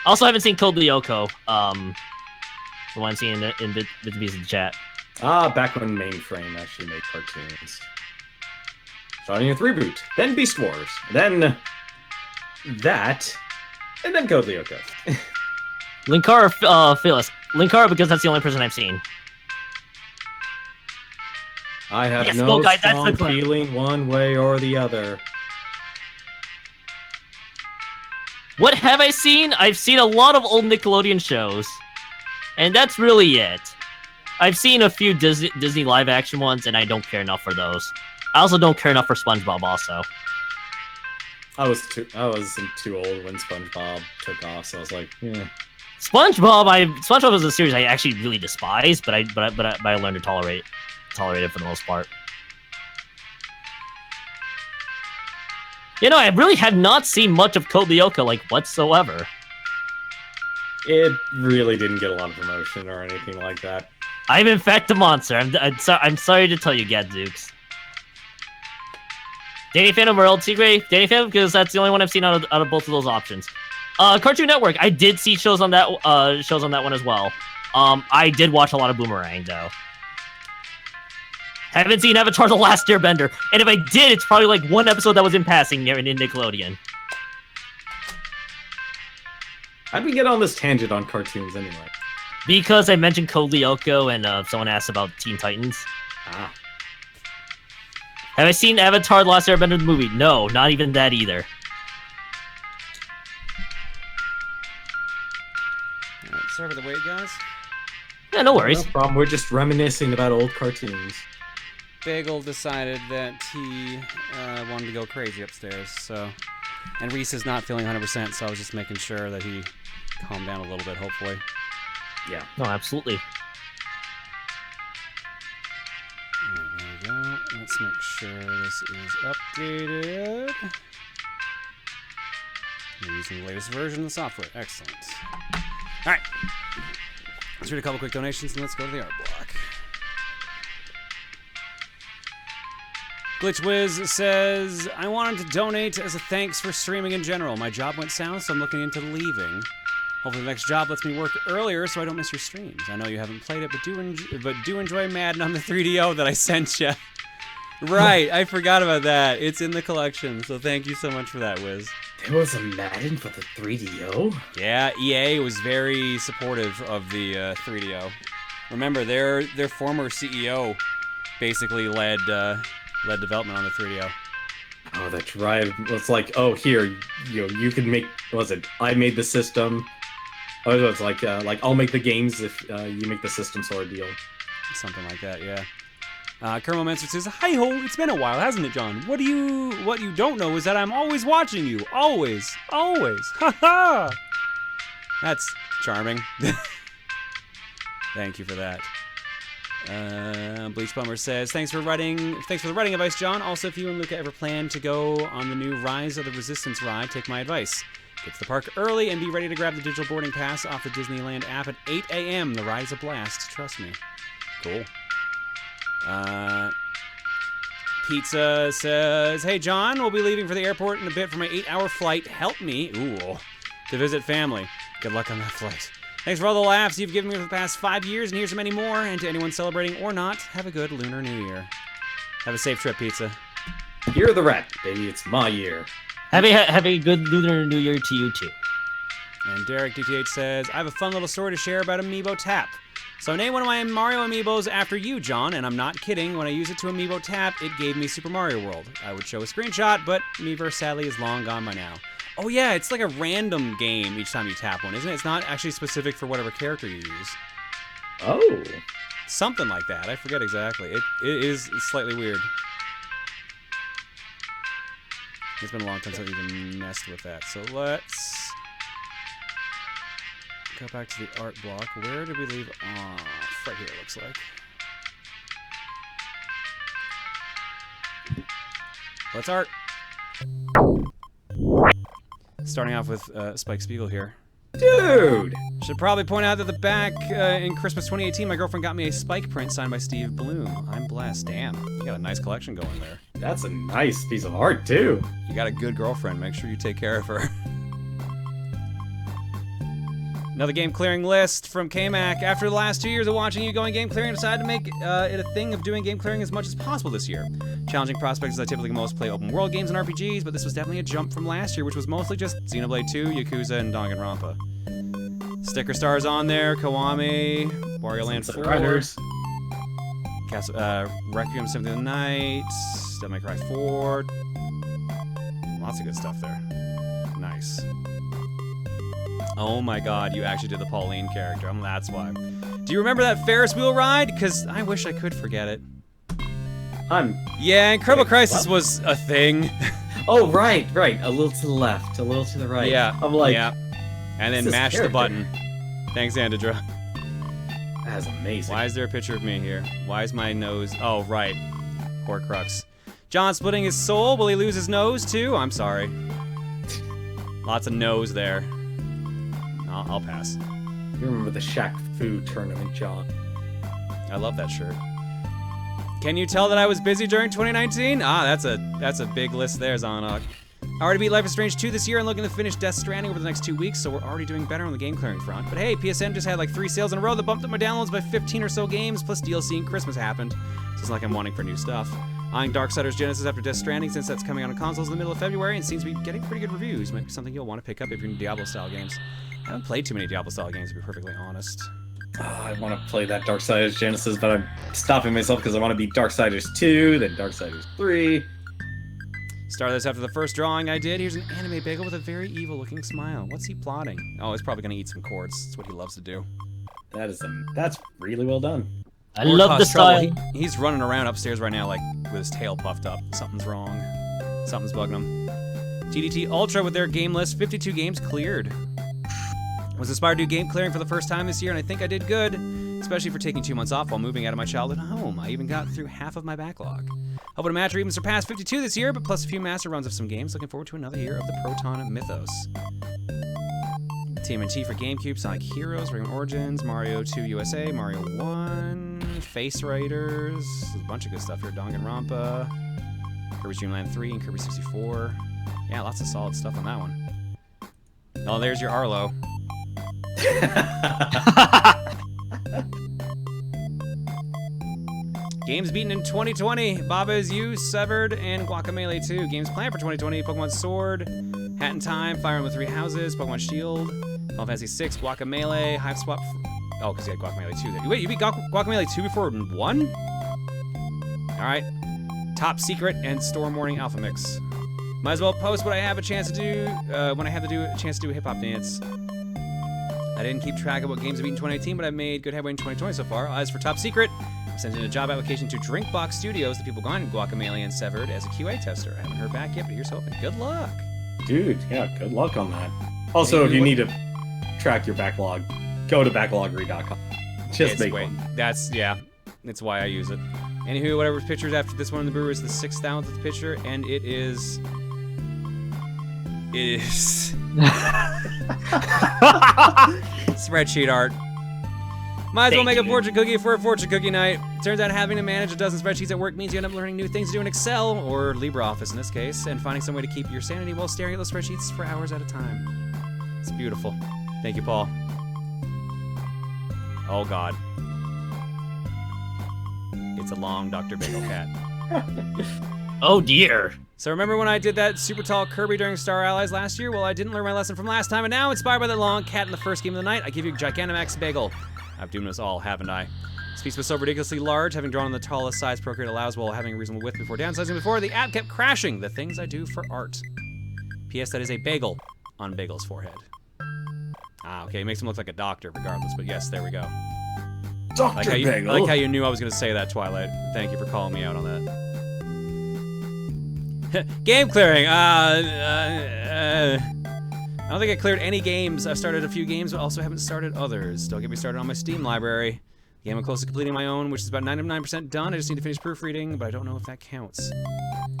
Also, haven't seen Code Lyoko. The one I'm seeing in the chat. Back when Mainframe actually made cartoons. Starting with Reboot, then Beast Wars, then that, and then Code Lyoko. Linkara, Phyllis. Linkara, because that's the only person I've seen. I have Yes, no well, guys, strong feeling one way or the other. What have I seen? I've seen a lot of old Nickelodeon shows. And that's really it. I've seen a few Disney live-action ones, and I don't care enough for those. I also don't care enough for SpongeBob, also. I wasn't too old when SpongeBob took off, so I was like, yeah. SpongeBob was a series I actually really despised, but I learned to tolerate it for the most part. You know, I really have not seen much of Code Lyoko, like, whatsoever. It really didn't get a lot of promotion or anything like that. I'm in fact a monster. I'm sorry to tell you, Gadzooks. Danny Phantom or El Tigre? Danny Phantom, because that's the only one I've seen out of both of those options. Cartoon Network. I did see shows on that one as well. I did watch a lot of Boomerang though. Haven't seen Avatar: The Last Airbender, and if I did, it's probably like one episode that was in passing in Nickelodeon. How'd we get on this tangent on cartoons anyway? Because I mentioned Code Lyoko and someone asked about Teen Titans. Ah. Have I seen Avatar: The Last Airbender the movie? No, not even that either. Alright, sorry for the wait, guys. Yeah, no worries. No problem, we're just reminiscing about old cartoons. Bagel decided that he wanted to go crazy upstairs, so... And Reese is not feeling 100%, so I was just making sure that he calmed down a little bit, hopefully. Yeah. No, absolutely. Alright, there we go. Let's make sure this is updated. We're using the latest version of the software. Excellent. Alright. Let's read a couple quick donations and let's go to the art block. GlitchWiz says, I wanted to donate as a thanks for streaming in general. My job went south, so I'm looking into leaving. Hopefully the next job lets me work earlier so I don't miss your streams. I know you haven't played it, but do enjoy Madden on the 3DO that I sent you. Right, I forgot about that. It's in the collection, so thank you so much for that, Wiz. There was a Madden for the 3DO? Yeah, EA was very supportive of the 3DO. Remember, their former CEO basically led development on the 3DO. Oh, that's right. It's like, oh, here, you can make. What was it? I made the system. Oh, it's like I'll make the games if you make the system sort of deal. Something like that, yeah. Kermo Menser says, "Hi ho, it's been a while, hasn't it, John? What you don't know is that I'm always watching you, always, always. Ha ha. That's charming. Thank you for that." Bleach Bummer says, thanks for the writing advice, John. Also, if you and Luca ever plan to go on the new Rise of the Resistance ride, take my advice. Get to the park early and be ready to grab the digital boarding pass off the Disneyland app at 8 a.m. The ride is a blast, trust me. Cool. Pizza says, hey, John, we'll be leaving for the airport in a bit for my 8-hour flight. Help me, to visit family. Good luck on that flight. Thanks for all the laughs you've given me for the past 5 years, and here's to many more. And to anyone celebrating or not, have a good Lunar New Year. Have a safe trip, Pizza. Year of the Rat, baby. It's my year. Have a good Lunar New Year to you, too. And Derek DTH says, I have a fun little story to share about Amiibo Tap. So I named one of my Mario Amiibos after you, John, and I'm not kidding. When I used it to Amiibo Tap, it gave me Super Mario World. I would show a screenshot, but Miiverse sadly is long gone by now. Oh yeah, it's like a random game each time you tap one, isn't it? It's not actually specific for whatever character you use. Oh. Something like that. I forget exactly. It is slightly weird. It's been a long time since I've even messed with that. So let's go back to the art block. Where did we leave off? Right here, it looks like. Let's art. Starting off with Spike Spiegel here. Dude! Should probably point out that the back in Christmas 2018, my girlfriend got me a Spike print signed by Steve Bloom. I'm blessed. Damn, you got a nice collection going there. That's a nice piece of art, too. You got a good girlfriend. Make sure you take care of her. Another game clearing list from K-Mac. After the last 2 years of watching you going game clearing, I decided to make it a thing of doing game clearing as much as possible this year. Challenging prospects as I typically most play open world games and RPGs, but this was definitely a jump from last year, which was mostly just Xenoblade 2, Yakuza, and Danganronpa. Sticker stars on there, Kiwami, Wario Land 4, Requiem Symphony of the Night, Devil May Cry 4. Lots of good stuff there. Nice. Oh my god, you actually did the Pauline character. That's why. Do you remember that Ferris wheel ride? Because I wish I could forget it. Yeah, Incredible Crisis was a thing. Oh, right. A little to the left, a little to the right. Yeah. I'm like, yeah. And then mash the button. Thanks, Andadra. That's amazing. Why is there a picture of me here? Why is my nose... Oh, right. Horcrux. John splitting his soul. Will he lose his nose, too? I'm sorry. Lots of nose there. I'll pass. You remember the Shaq Fu tournament, John? I love that shirt. Can you tell that I was busy during 2019? Ah, that's a big list there, Zonok. I already beat Life is Strange 2 this year and looking to finish Death Stranding over the next 2 weeks, so we're already doing better on the game clearing front. But hey, PSN just had like 3 sales in a row that bumped up my downloads by 15 or so games, plus DLC and Christmas happened. So it's like I'm wanting for new stuff. Eyeing Darksiders Genesis after Death Stranding since that's coming out on consoles in the middle of February and seems to be getting pretty good reviews. Might be something you'll want to pick up if you're into Diablo-style games. I haven't played too many Diablo-style games, to be perfectly honest. I want to play that Darksiders Genesis, but I'm stopping myself because I want to beat Darksiders 2, then Darksiders 3. Start this after the first drawing I did. Here's an anime bagel with a very evil-looking smile. What's he plotting? Oh, he's probably going to eat some cords. That's what he loves to do. That's really well done. I love the style. He's running around upstairs right now, like, with his tail puffed up. Something's wrong. Something's bugging him. TDT Ultra with their game list, 52 games cleared. Was inspired to do game clearing for the first time this year, and I think I did good, especially for taking 2 months off while moving out of my childhood home. I even got through half of my backlog. Hoping to match or even surpass 52 this year, but plus a few master runs of some games. Looking forward to another year of the Proton mythos. TMNT for GameCube, Sonic Heroes, Rayman Origins, Mario 2 USA, Mario 1, Face Raiders, there's a bunch of good stuff here. Danganronpa, Kirby's Dream Land 3, and Kirby 64. Yeah, lots of solid stuff on that one. Oh, there's your Arlo. Games beaten in 2020. Baba Is You, Severed, and Guacamelee 2. Games planned for 2020. Pokemon Sword, Hat in Time, Fire Emblem Three Houses, Pokemon Shield, Final Fantasy 6, Guacamelee, Hive Swap. Oh, because you had Guacamelee 2 there. Wait, you beat Guacamelee 2 before 1? Alright. Top Secret and Storm Warning Alpha Mix. Might as well post what I have a chance to do when I have a chance to do a hip hop dance. I didn't keep track of what games I've beaten in 2018, but I've made good headway in 2020 so far. As for Top Secret, I sent in a job application to Drinkbox Studios, the people behind Guacamelee and Severed, as a QA tester. I haven't heard back yet, but here's hoping. Good luck. Dude, yeah, good luck on that. Also, if you need to track your backlog, go to backloggery.com. Just make one. That's why I use it. Anywho, whatever pictures after this one in the brewer is the 6,000th picture, and it is spreadsheet art. Might as well make a fortune cookie for a fortune cookie night. Turns out having to manage a dozen spreadsheets at work means you end up learning new things to do in Excel, or LibreOffice in this case, and finding some way to keep your sanity while staring at those spreadsheets for hours at a time. It's beautiful. Thank you, Paul. Oh, God. It's a long Dr. Bagel cat. Oh, dear. So remember when I did that super tall Kirby during Star Allies last year? Well, I didn't learn my lesson from last time, and now, inspired by that long cat in the first game of the night, I give you Gigantamax Bagel. I've doomed us all, haven't I? This piece was so ridiculously large, having drawn on the tallest size Procreate allows while having a reasonable width before downsizing before, the app kept crashing. The things I do for art. P.S. That is a bagel on Bagel's forehead. Ah, okay, it makes him look like a doctor regardless, but yes, there we go. Dr. Bagel. I like how you knew I was going to say that, Twilight. Thank you for calling me out on that. Game clearing. I don't think I cleared any games. I've started a few games, but also haven't started others. Don't get me started on my Steam library. The game I'm close to completing my own, which is about 99% done. I just need to finish proofreading, but I don't know if that counts.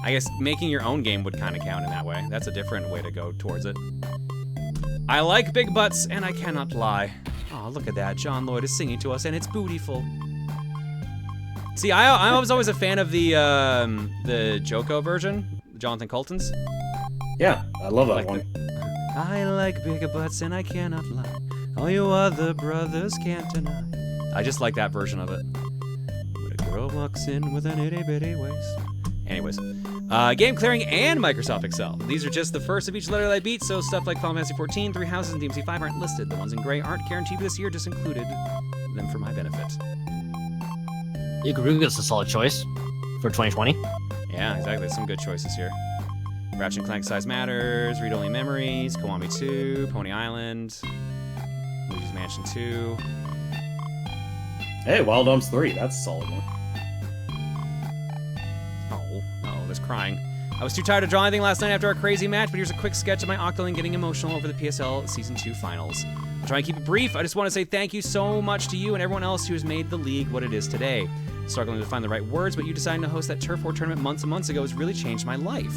I guess making your own game would kind of count in that way. That's a different way to go towards it. I like big butts, and I cannot lie. Oh, look at that. John Lloyd is singing to us, and it's bootyful. See, I was always a fan of the Joko version, Jonathan Coulton's. Yeah, I love that one. I like bigger butts, and I cannot lie. All you other brothers can't deny. I just like that version of it. When a girl walks in with an itty-bitty waist. Anyways. Game clearing and Microsoft Excel. These are just the first of each letter that I beat, so stuff like Final Fantasy 14, 3 Houses, and DMC 5 aren't listed. The ones in gray aren't guaranteed for this year, just included them for my benefit. Ikaruga's a solid choice for 2020. Yeah, exactly. Some good choices here. Ratchet & Clank Size Matters, Read Only Memories, Kiwami 2, Pony Island, Luigi's Mansion 2. Hey, Wild Arms 3. That's a solid one. Oh, there's crying. I was too tired to draw anything last night after our crazy match, but here's a quick sketch of my Octoling getting emotional over the PSL Season 2 finals. I'll try and keep it brief. I just want to say thank you so much to you and everyone else who has made the league what it is today. Struggling to find the right words, but you deciding to host that Turf War tournament months and months ago has really changed my life.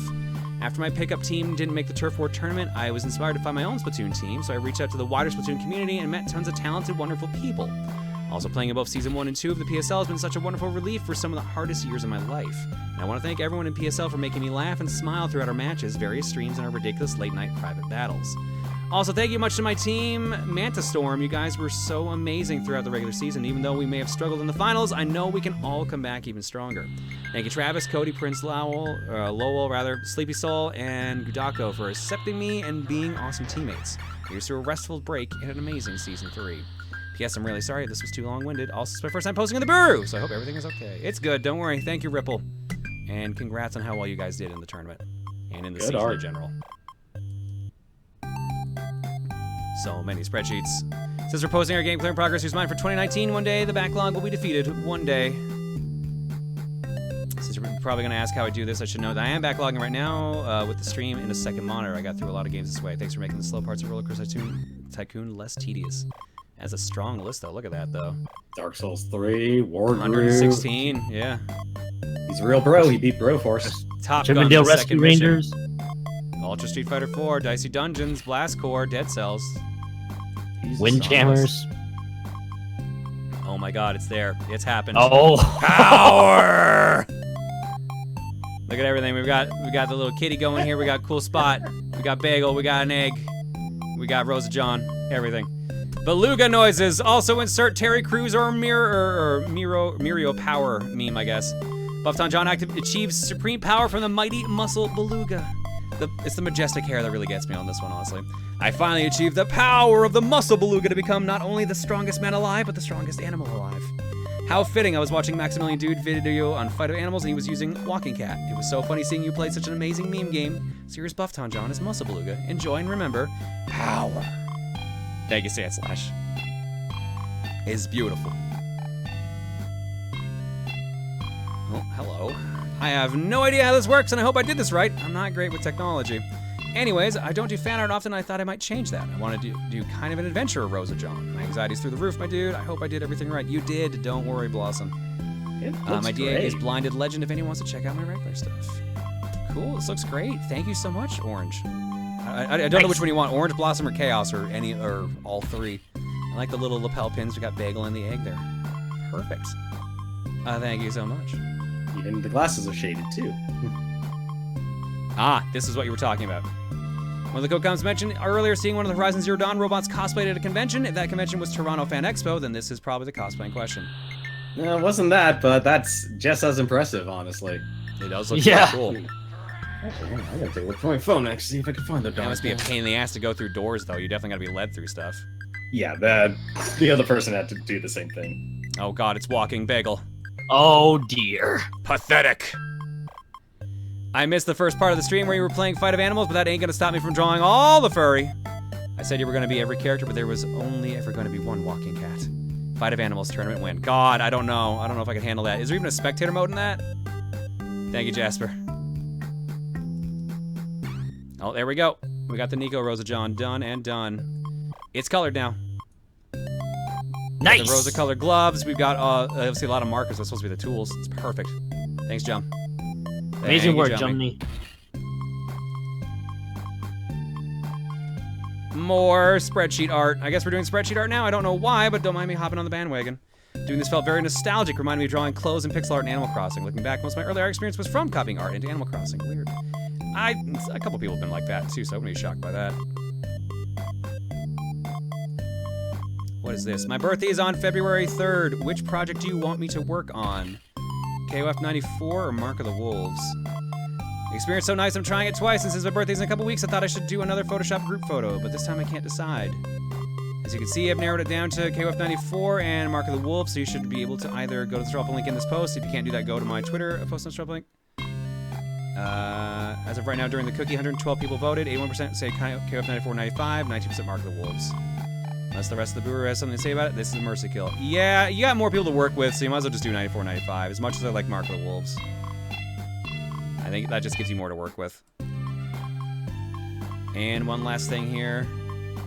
After my pickup team didn't make the Turf War tournament, I was inspired to find my own Splatoon team, so I reached out to the wider Splatoon community and met tons of talented, wonderful people. Also, playing in both Season 1 and 2 of the PSL has been such a wonderful relief for some of the hardest years of my life. And I want to thank everyone in PSL for making me laugh and smile throughout our matches, various streams, and our ridiculous late-night private battles. Also, thank you much to my team, Manta Storm. You guys were so amazing throughout the regular season. Even though we may have struggled in the finals, I know we can all come back even stronger. Thank you, Travis, Cody, Prince Lowell, Sleepy Soul, and Gudako for accepting me and being awesome teammates. Here's to a restful break and an amazing Season 3. P.S. I'm really sorry if this was too long-winded. Also, it's my first time posting in the Buru, so I hope everything is okay. It's good, don't worry. Thank you, Ripple. And congrats on how well you guys did in the tournament. And in the season in general. So many spreadsheets. Since we're posting our game clearing progress, here's mine for 2019. One day, the backlog will be defeated. One day. Since you're probably going to ask how I do this, I should know that I am backlogging right now with the stream in a second monitor. I got through a lot of games this way. Thanks for making the slow parts of Roller Coaster Tycoon less tedious. That's a strong list, though. Look at that, though. Dark Souls 3, War 116, yeah. He's a real bro. He beat Broforce. Top Gun, Chippendale Rescue Rangers. Ultra Street Fighter 4, Dicey Dungeons, Blast Core, Dead Cells. Windjammers. Oh my god, it's there. It's happened. Oh. Power! Look at everything. We got the little kitty going here. We got Cool Spot. We got Bagel. We got an egg. We got Rosa John. Everything. Beluga noises. Also insert Terry Crews or Mirio Power meme, I guess. Buffton John achieves supreme power from the mighty muscle Beluga. It's the majestic hair that really gets me on this one, honestly. I finally achieved the power of the muscle Beluga to become not only the strongest man alive, but the strongest animal alive. How fitting. I was watching Maximilian Dude video on Fight of Animals, and he was using Walking Cat. It was so funny seeing you play such an amazing meme game. So here's Buffton John as Muscle Beluga. Enjoy and remember, power. Thank you, Sandslash. It's beautiful. Oh, hello. I have no idea how this works, and I hope I did this right. I'm not great with technology. Anyways, I don't do fan art often, and I thought I might change that. I want to do kind of an adventure, Rosa John. My anxiety's through the roof, my dude. I hope I did everything right. You did. Don't worry, Blossom. My DA is Blinded Legend if anyone wants to check out my regular stuff. Cool. This looks great. Thank you so much, Orange. I don't know which one you want, Orange, Blossom, or Chaos, or any, or all three. I like the little lapel pins. We got Bagel and the egg there. Perfect. Thank you so much. Even the glasses are shaded, too. This is what you were talking about. One of the co-coms mentioned earlier seeing one of the Horizon Zero Dawn robots cosplayed at a convention. If that convention was Toronto Fan Expo, then this is probably the cosplay in question. No, it wasn't that, but that's just as impressive, honestly. It does look pretty cool. Actually, I gotta take a look at my phone next, see if I can find the That must be a pain in the ass to go through doors, though. You definitely gotta be led through stuff. Yeah, the other person had to do the same thing. Oh god, it's walking Bagel. Oh dear. Pathetic. I missed the first part of the stream where you were playing Fight of Animals, but that ain't gonna stop me from drawing all the furry. I said you were gonna be every character, but there was only ever gonna be one walking cat. Fight of Animals tournament win. God, I don't know. I don't know if I can handle that. Is there even a spectator mode in that? Thank you, Jasper. Oh, there we go. We got the Nico Rosa John done and done. It's colored now. Nice. The Rosa colored gloves. We've got obviously a lot of markers. That's supposed to be the tools. It's perfect. Thanks, John. Amazing work, Jumney. More spreadsheet art. I guess we're doing spreadsheet art now. I don't know why, but don't mind me hopping on the bandwagon. Doing this felt very nostalgic, reminded me of drawing clothes and pixel art in Animal Crossing. Looking back, most of my earlier experience was from copying art into Animal Crossing. Weird. A couple people have been like that too, so I wouldn't be shocked by that. What is this? My birthday is on February 3rd. Which project do you want me to work on? KOF 94 or Mark of the Wolves? The experience so nice I'm trying it twice, and since my birthday's in a couple weeks, I thought I should do another Photoshop group photo, but this time I can't decide. As you can see, I've narrowed it down to KOF 94 and Mark of the Wolves, so you should be able to either go to the Throw link in this post. If you can't do that, go to my Twitter, post on the Throw link. As of right now, during the cookie, 112 people voted. 81% say KOF 94 95, 19% Mark of the Wolves. Unless the rest of the brewer has something to say about it, this is a mercy kill. Yeah, you got more people to work with, so you might as well just do 94 95, as much as I like Mark of the Wolves. I think that just gives you more to work with. And one last thing here.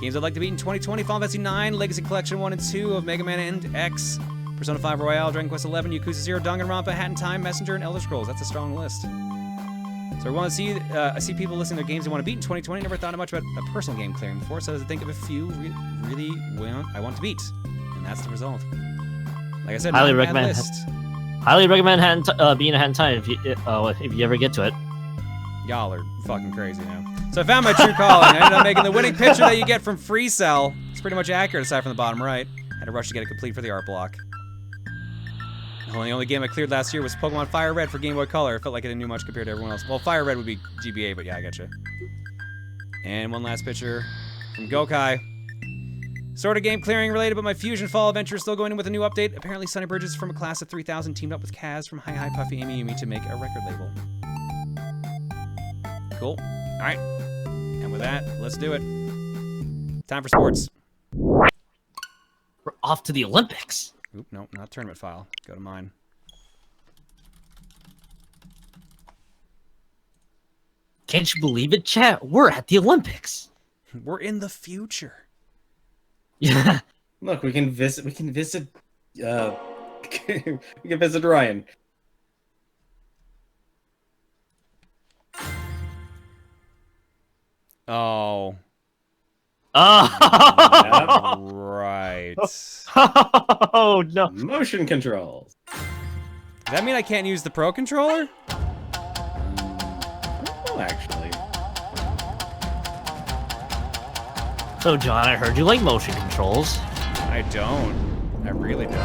Games I'd like to beat in 2020, Final Fantasy 9, Legacy Collection 1 and 2 of Mega Man and X, Persona 5 Royale, Dragon Quest 11, Yakuza 0, Danganronpa, Hat in Time, Messenger, and Elder Scrolls. That's a strong list. So I want to see, I see people listing their games they want to beat in 2020. Never thought much about a personal game clearing before, so I think of a few really I want to beat, and that's the result. Like I said, Highly not a bad recommend. list. Highly recommend being a Hat in Time if you ever get to it. Y'all are fucking crazy now. So I found my true calling. I ended up making the winning picture that you get from Free Cell. It's pretty much accurate aside from the bottom right. Had to rush to get it complete for the art block. The only game I cleared last year was Pokemon Fire Red for Game Boy Color. It felt like I didn't do much compared to everyone else. Well, Fire Red would be GBA, but yeah, I gotcha. And one last picture from Gokai. Sort of game clearing related, but my Fusion Fall adventure is still going in with a new update. Apparently Sunny Bridges from a class of 3000 teamed up with Kaz from Hi Hi Puffy Amy Yumi to make a record label. Cool. All right. And with that, let's do it. Time for sports. We're off to the Olympics. Oop, nope, not tournament file. Go to mine. Can't you believe it, chat? We're at the Olympics. We're in the future. Yeah. Look, we can visit. We can visit. We can visit Ryan. Oh. Oh. Right. Oh no. Motion controls. Does that mean I can't use the Pro Controller? Well, actually. So John, I heard you like motion controls. I don't. I really don't.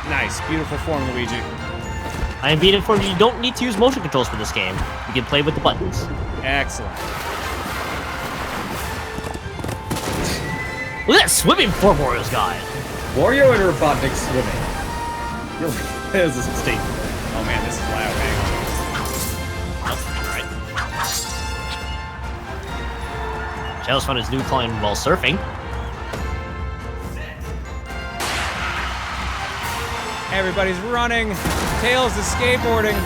Nice, beautiful form, Luigi. I am being informed you don't need to use motion controls for this game. You can play with the buttons. Excellent. Look at that swimming poor Wario's got. Wario and Robotnik swimming. This is a statement. Oh man, this is loud. Hang Alright. Chalice found his new climb while surfing. Everybody's running. Tails is skateboarding.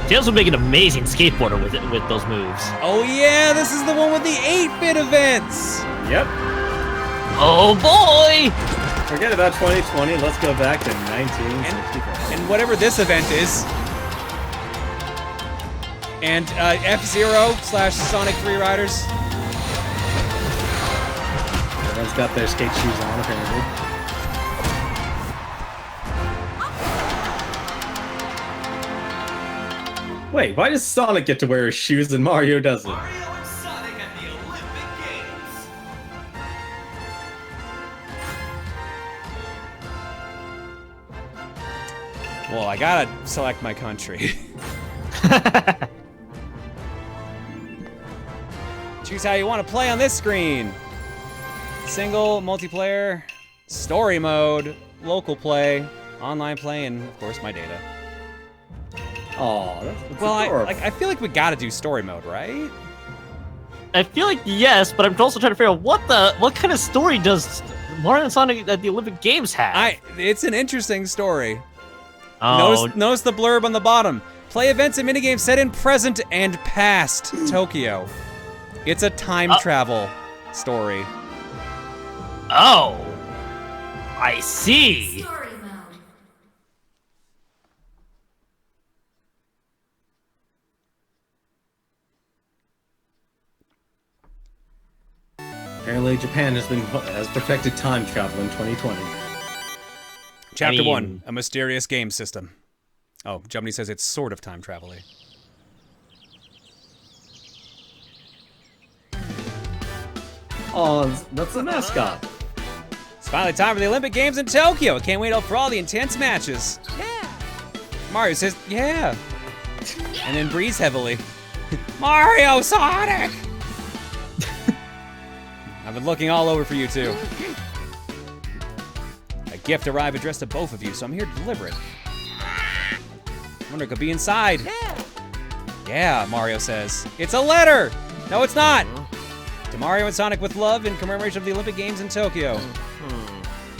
Tails would make an amazing skateboarder with those moves. Oh yeah, this is the one with the 8-bit events. Yep. Oh boy! Forget about 2020. Let's go back to 1964. And whatever this event is. And F-Zero/Sonic Free Riders. Everyone's got their skate shoes on, apparently. Wait, why does Sonic get to wear his shoes and Mario doesn't? Mario and Sonic at the Olympic Games. Well, I gotta select my country. Choose how you want to play on this screen. Single, multiplayer, story mode, local play, online play, and of course my data. Aw, that's Well, adorable. I feel like we gotta do story mode, right? I feel like yes, but I'm also trying to figure out what kind of story does Mario and Sonic at the Olympic Games have? It's an interesting story. Oh, Notice the blurb on the bottom. Play events and minigames set in present and past Tokyo. It's a time travel story. oh, I see. Story mode. Apparently, Japan has perfected time travel in 2020. Chapter 1, a mysterious game system. Oh, Jumney says it's sort of time travel-y. Oh, that's the mascot. It's finally time for the Olympic Games in Tokyo. I can't wait for all the intense matches. Yeah. Mario says, yeah. And then breathes heavily. Mario, Sonic! I've been looking all over for you two. A gift arrived addressed to both of you, so I'm here to deliver it. I wonder what could be inside. Yeah, Mario says. It's a letter! No, it's not! To Mario and Sonic with love in commemoration of the Olympic Games in Tokyo.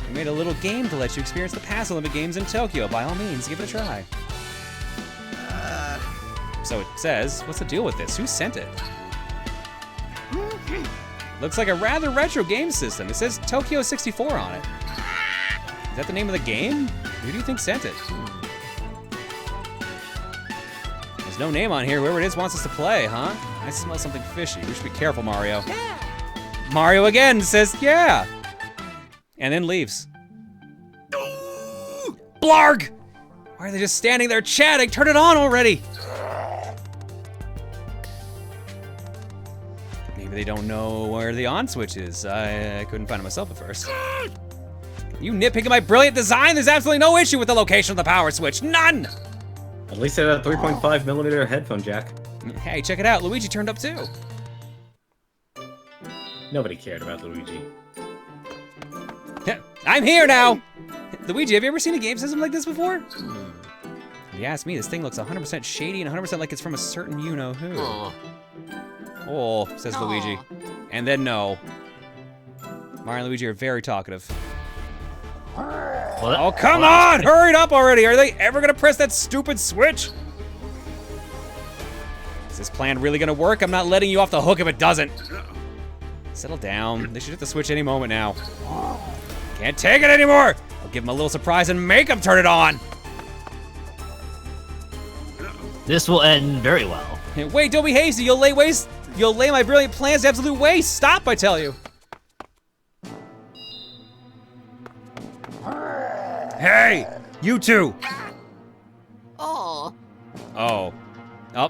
We made a little game to let you experience the past Olympic Games in Tokyo. By all means, give it a try. So it says, what's the deal with this? Who sent it? Looks like a rather retro game system. It says Tokyo 64 on it. Is that the name of the game? Who do you think sent it? There's no name on here. Whoever it is wants us to play, huh? I smell something fishy. We should be careful, Mario. Yeah. Mario again says, yeah. And then leaves. Blarg! Why are they just standing there chatting? Turn it on already! Maybe they don't know where the on switch is. I couldn't find it myself at first. You nitpicking my brilliant design? There's absolutely no issue with the location of the power switch. None! At least it had a 3.5mm headphone jack. Hey, check it out. Luigi turned up too. Nobody cared about Luigi. I'm here now! Luigi, have you ever seen a game system like this before? If you ask me, this thing looks 100% shady and 100% like it's from a certain you-know-who. Oh, says Luigi. And then no. Mario and Luigi are very talkative. Oh, come on! Hurry it up already! Are they ever gonna press that stupid switch? Is this plan really gonna work? I'm not letting you off the hook if it doesn't. Settle down. They should hit the switch any moment now. Can't take it anymore! I'll give them a little surprise and make them turn it on! This will end very well. Wait, don't be hasty. You'll lay my brilliant plans to absolute waste. Stop, I tell you. Hey, you two. Oh,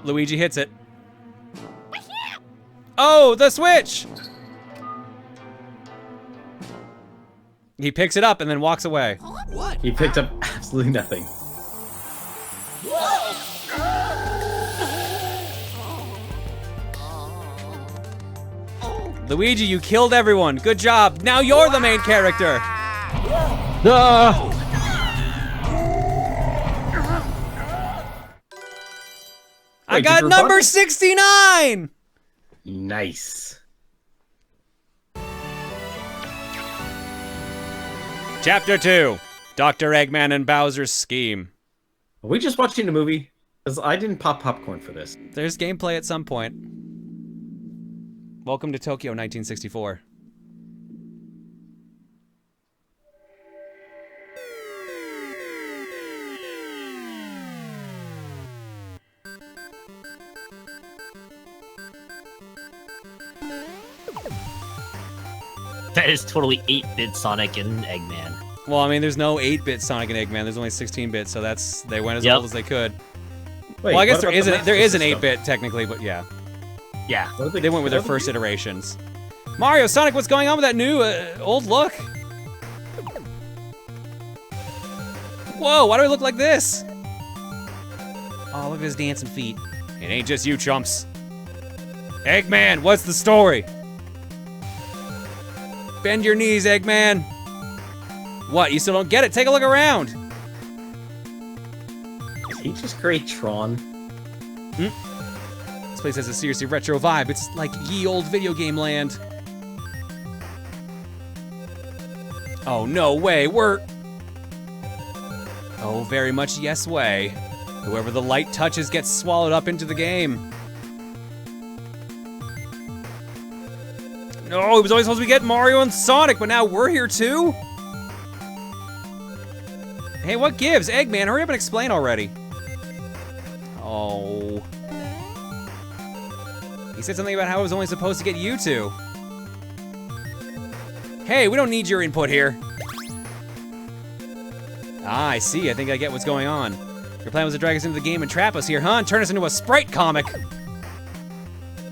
Luigi hits it. Oh, the switch. He picks it up and then walks away. What? He picked up absolutely nothing. Luigi, you killed everyone. Good job. Now you're the main character. I got number 69. Nice. Chapter 2, Dr. Eggman and Bowser's Scheme. Are we just watching the movie? Because I didn't pop popcorn for this. There's gameplay at some point. Welcome to Tokyo 1964. That is totally 8-bit Sonic and Eggman. Well, I mean, there's no 8-bit Sonic and Eggman. There's only 16-bit, so they went as old as they could. Wait, well, I guess there is an 8-bit technically, but yeah. Yeah. They went with their first iterations. Mario, Sonic, what's going on with that new, old look? Whoa, why do we look like this? Oh, look at his dancing feet. It ain't just you, chumps. Eggman, what's the story? Bend your knees, Eggman. What, you still don't get it? Take a look around. Did he just create Tron? This place has a seriously retro vibe. It's like ye old video game land. Oh, no way, oh, very much yes way. Whoever the light touches gets swallowed up into the game. No, it was always supposed to be getting Mario and Sonic, but now we're here too? Hey, what gives? Eggman, hurry up and explain already. Oh. He said something about how it was only supposed to get you two. Hey, we don't need your input here. Ah, I see. I think I get what's going on. Your plan was to drag us into the game and trap us here, huh? And turn us into a sprite comic.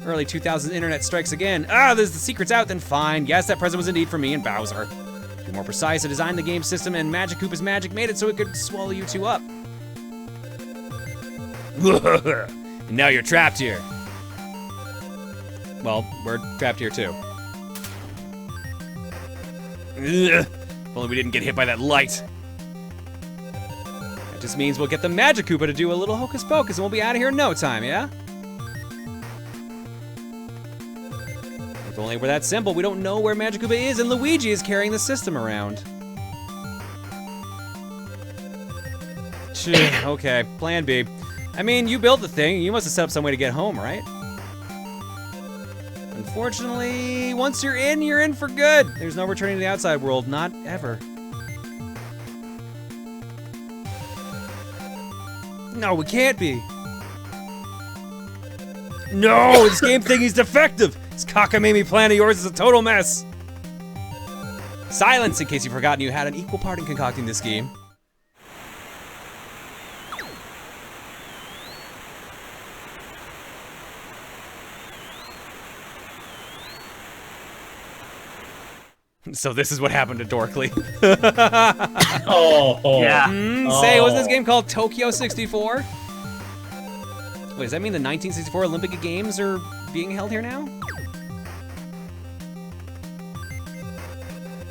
Early 2000s internet strikes again. Ah, the secret's out, then fine. Yes, that present was indeed for me and Bowser. To be more precise, I designed the game system and Magic Koopa's magic made it so it could swallow you two up. And now you're trapped here. Well, we're trapped here too. Ugh. If only we didn't get hit by that light. That just means we'll get the Magic Koopa to do a little hocus pocus and we'll be out of here in no time, yeah? If only it were that simple, we don't know where Magic Koopa is and Luigi is carrying the system around. Okay, plan B. I mean, you built the thing, you must have set up some way to get home, right? Unfortunately, once you're in for good. There's no returning to the outside world, not ever. No, it can't be. No, this game thingy's defective. This cockamamie plan of yours is a total mess. Silence, in case you've forgotten you had an equal part in concocting this game. So this is what happened to Dorkly. Yeah. Say, wasn't this game called Tokyo 64? Wait, does that mean the 1964 Olympic Games are being held here now?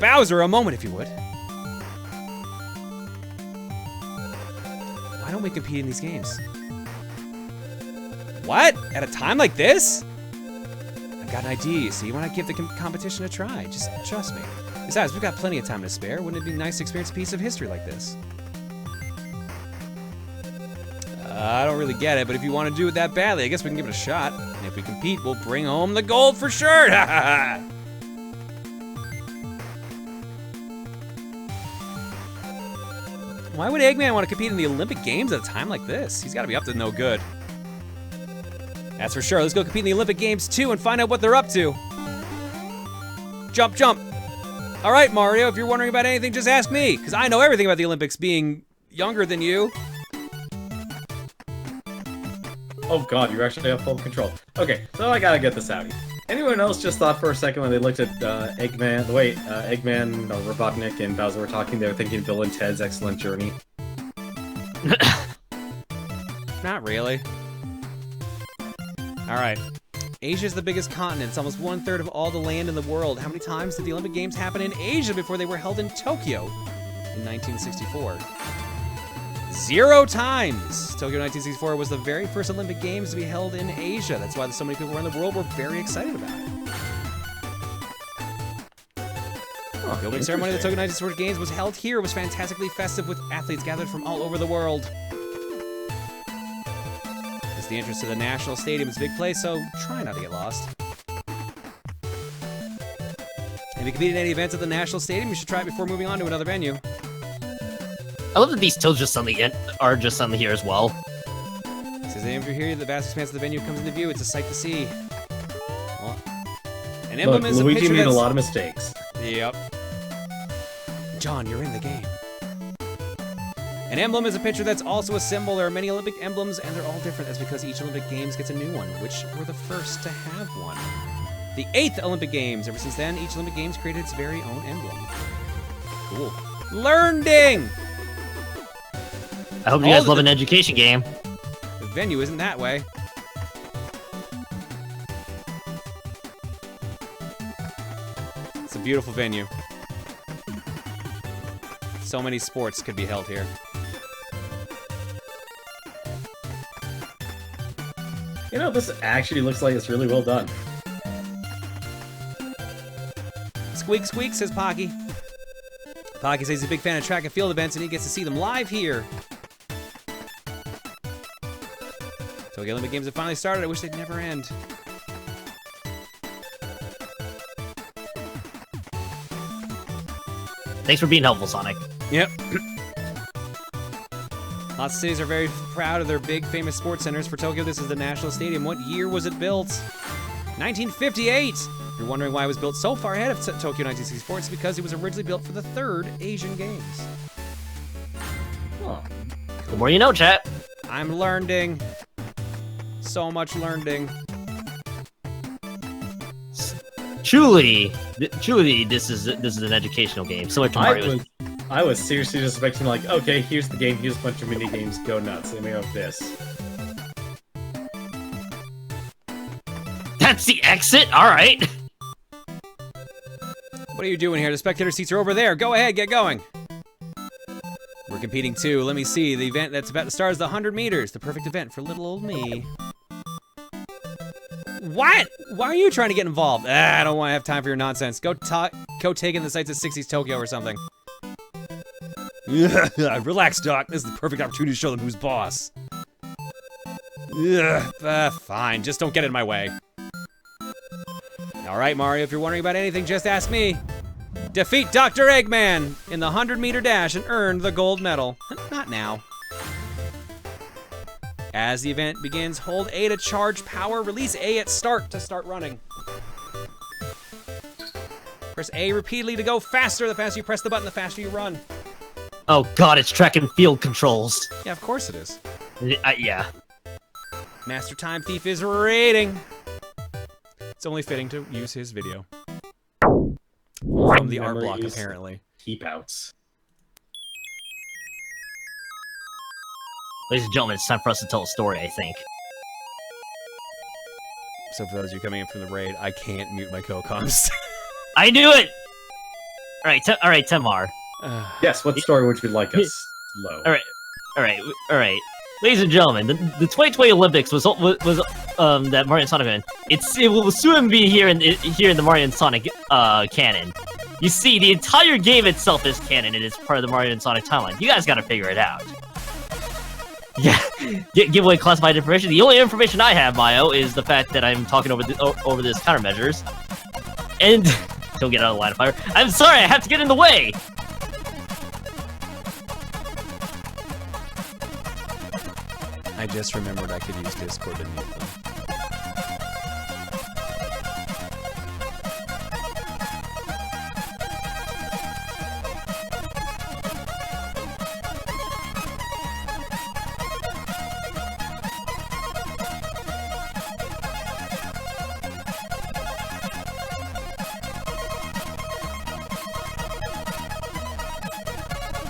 Bowser, a moment if you would. Why don't we compete in these games? What? At a time like this? I've got an idea, you see. Why not give the competition a try? Just trust me. Besides, we've got plenty of time to spare. Wouldn't it be nice to experience a piece of history like this? I don't really get it, but if you want to do it that badly, I guess we can give it a shot. And if we compete, we'll bring home the gold for sure! Ha ha ha! Why would Eggman want to compete in the Olympic Games at a time like this? He's got to be up to no good. That's for sure. Let's go compete in the Olympic Games too and find out what they're up to. Jump, jump. All right, Mario, if you're wondering about anything, just ask me, because I know everything about the Olympics being younger than you. Oh god, you actually have full control. Okay, so I gotta get this out. Anyone else just thought for a second when they looked at Eggman, Eggman, Robotnik, and Bowser were talking, they were thinking Bill and Ted's Excellent Journey? Not really. All right. Asia's the biggest continent. It's almost 1/3 of all the land in the world. How many times did the Olympic Games happen in Asia before they were held in Tokyo in 1964? 0 times! Tokyo 1964 was the very first Olympic Games to be held in Asia. That's why so many people around the world were very excited about it. Oh, The opening ceremony of the Tokyo 1964 Games was held here. It was fantastically festive with athletes gathered from all over the world. It's the entrance to the National Stadium. It's a big place, so try not to get lost. If you compete in any events at the National Stadium, you should try it before moving on to another venue. I love that these tills are just on the here as well. It says, if you're here, the vast expanse of the venue comes into view. It's a sight to see. Well, an emblem Look, is a Luigi picture made a that's... lot of mistakes. Yep. John, you're in the game. An emblem is a picture that's also a symbol. There are many Olympic emblems, and they're all different. That's because each Olympic Games gets a new one, which were the first to have one. The 8th Olympic Games. Ever since then, each Olympic Games created its very own emblem. Cool. Learning! I hope you guys love an education game. The venue isn't that way. It's a beautiful venue. So many sports could be held here. You know, this actually looks like it's really well done. Squeak, squeak, says Pocky. Pocky says he's a big fan of track and field events and he gets to see them live here. Tokyo Olympic Games have finally started. I wish they'd never end. Thanks for being helpful, Sonic. Yep. Lots of cities are very proud of their big, famous sports centers. For Tokyo, this is the National Stadium. What year was it built? 1958! If you're wondering why it was built so far ahead of Tokyo 1964, it's because it was originally built for the 3rd Asian Games. Oh. The more you know, chat. I'm learning. So much learning. Truly, this is an educational game. Similar to Mario. I was seriously just expecting like, okay, here's the game, here's a bunch of mini games, go nuts. Let me go with this. That's the exit. All right. What are you doing here? The spectator seats are over there. Go ahead, get going. We're competing too. Let me see. The event that's about to start is the 100 meters. The perfect event for little old me. What? Why are you trying to get involved? I don't want to have time for your nonsense. Go take in the sights of 60s Tokyo or something. Relax, Doc. This is the perfect opportunity to show them who's boss. Fine. Just don't get in my way. All right, Mario. If you're wondering about anything, just ask me. Defeat Dr. Eggman in the 100-meter dash and earn the gold medal. Not now. As the event begins, hold A to charge power, release A at start to start running. Press A repeatedly to go faster. The faster you press the button, the faster you run. Oh god, it's track and field controls. Yeah, of course it is. Yeah. Master Time Thief is raiding. It's only fitting to use his video. From the art block, apparently. Keep outs. Ladies and gentlemen, it's time for us to tell a story, I think. So for those of you coming in from the raid, I can't mute my co-coms. I knew it! Alright, Temar. Yes, what story would you like us low? Alright. Ladies and gentlemen, the 2020 Olympics was that Mario and Sonic event. It will soon be here in the Mario and Sonic canon. You see, the entire game itself is canon, and it's part of the Mario and Sonic timeline. You guys gotta figure it out. Yeah, give away classified information. The only information I have, Mayo, is the fact that I'm talking over this countermeasures. And don't get out of the line of fire. I'm sorry, I have to get in the way. I just remembered I could use Discord to mute them.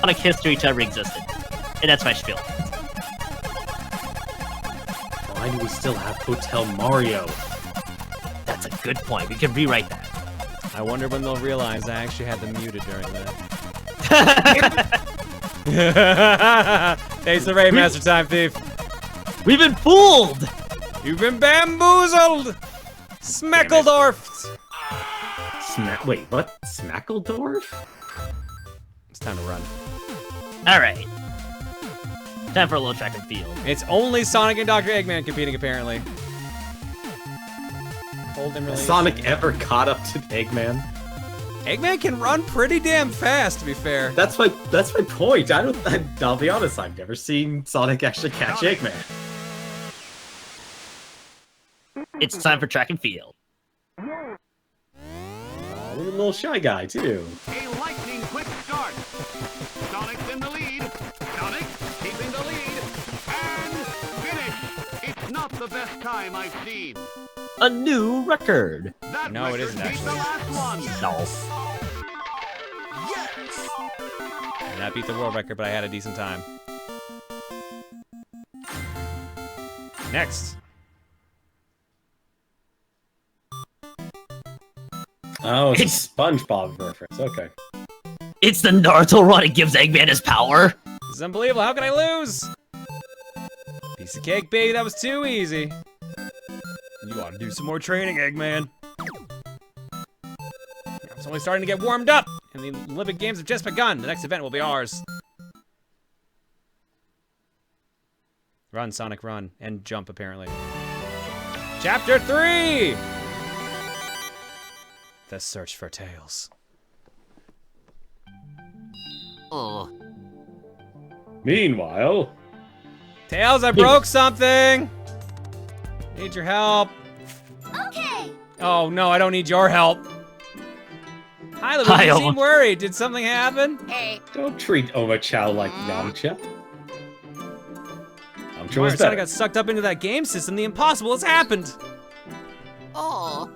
Sonic history ever existed. And that's my spiel. Why do we still have Hotel Mario? That's a good point. We can rewrite that. I wonder when they'll realize I actually had them muted during that. Thanks the raid, Master Time Thief. We've been fooled! You've been bamboozled! Smeckledorfed! Wait, what? Smackledorf? It's time to run. Alright. Time for a little track and field. It's only Sonic and Dr. Eggman competing, apparently. Hold him really. Has Sonic ever caught up to Eggman? Eggman can run pretty damn fast, to be fair. That's my point. I'll be honest, I've never seen Sonic actually catch Eggman. It's time for track and field. Look at the little shy guy, too. A lightning quick start. Sonic's in the lead. Sonic keeping the lead. And finish. It's not the best time I've seen. A new record. That No, it record isn't beat actually. the last one. No. I did not beat the world record, but I had a decent time. Next. Oh, it's a SpongeBob reference. Okay. It's the Naruto run. It gives Eggman his power. This is unbelievable. How can I lose? Piece of cake, baby. That was too easy. You ought to do some more training, Eggman. I was only starting to get warmed up, and the Olympic Games have just begun. The next event will be ours. Run, Sonic, run. And jump, apparently. Chapter 3! The Search for Tails. Oh. Meanwhile... Tails, I broke something! Need your help. Okay, Oh no, I don't need your help. Hi, Luigi. Hi, You seem Oma. worried. Did something happen? Don't treat Oma Chow like Yamcha. Yamcha Mario was Sonic better. got sucked up into that game system. The impossible has happened. Oh.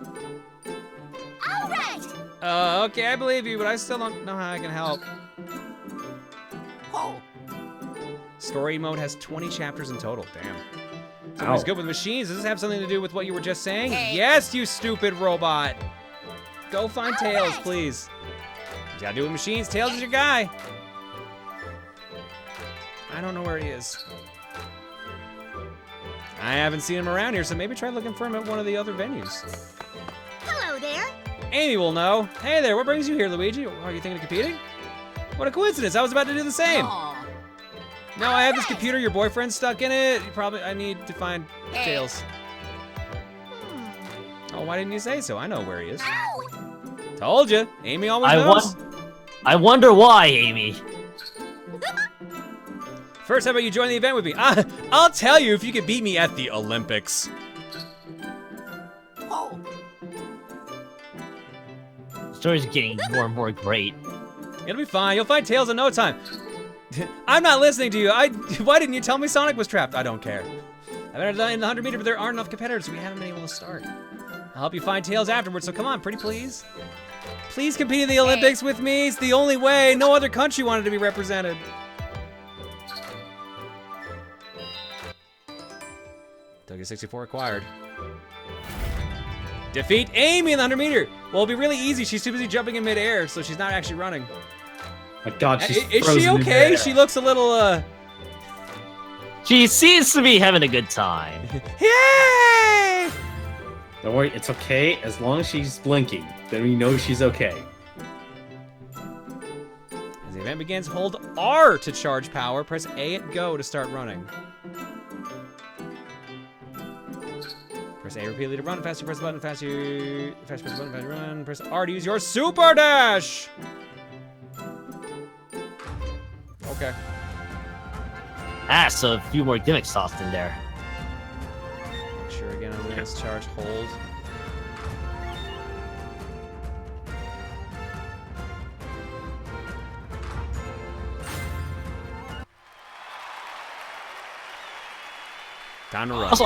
All right. Okay, I believe you, but I still don't know how I can help. Oh. Story mode has 20 chapters in total. Damn. Somebody's Ow. good with machines. Does this have something to do with what you were just saying? Hey. Yes, you stupid robot. Go find All Tails, right. please. You gotta do with machines. Tails is your guy. I don't know where he is. I haven't seen him around here, so maybe try looking for him at one of the other venues. Hello there. Amy will know. Hey there, what brings you here, Luigi? Are you thinking of competing? What a coincidence. I was about to do the same. Aw. No, I have this computer. Your boyfriend's stuck in it. I need to find Hey. Tails. Hmm. Oh, why didn't you say so? I know where he is. Ow. Told you. Amy always knows. I wonder why, Amy. First, how about you join the event with me? I'll tell you if you can beat me at the Olympics. Oh. The story's getting more and more great. It'll be fine. You'll find Tails in no time. I'm not listening to you. Why didn't you tell me Sonic was trapped? I don't care. I've entered in the 100 meter, but there aren't enough competitors, so we haven't been able to start. I'll help you find Tails afterwards, so come on, pretty please. Please compete in the Olympics with me. It's the only way. No other country wanted to be represented. Tokyo 64 acquired. Defeat Amy in the 100 meter. Well, it'll be really easy. She's too busy jumping in midair, so she's not actually running. My God, she's Is frozen she in okay? midair. She looks a little, She seems to be having a good time. Yay! Don't worry, it's okay as long as she's blinking. Then we know she's okay. As the event begins, hold R to charge power. Press A at go to start running. Press A repeatedly to run. Faster, press the button. Faster, press the button. Faster, run. Press R to use your super dash. Okay. Ah, so a few more gimmicks tossed in there. Make sure again on this charge, hold. Time to run. Also,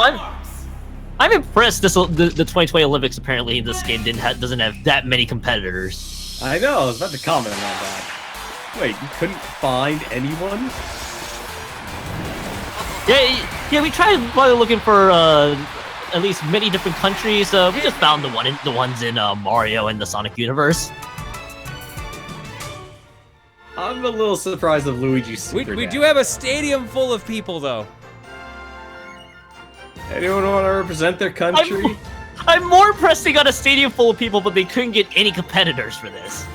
I'm impressed. The 2020 Olympics apparently in this game doesn't have that many competitors. I know, I was about to comment on that. Wait, you couldn't find anyone? Yeah. We tried while looking for at least many different countries. We just found the ones in Mario and the Sonic universe. I'm a little surprised of Luigi's Super We Dash. do have a stadium full of people, though. Anyone want to represent their country? I'm more impressed they got a stadium full of people, but they couldn't get any competitors for this.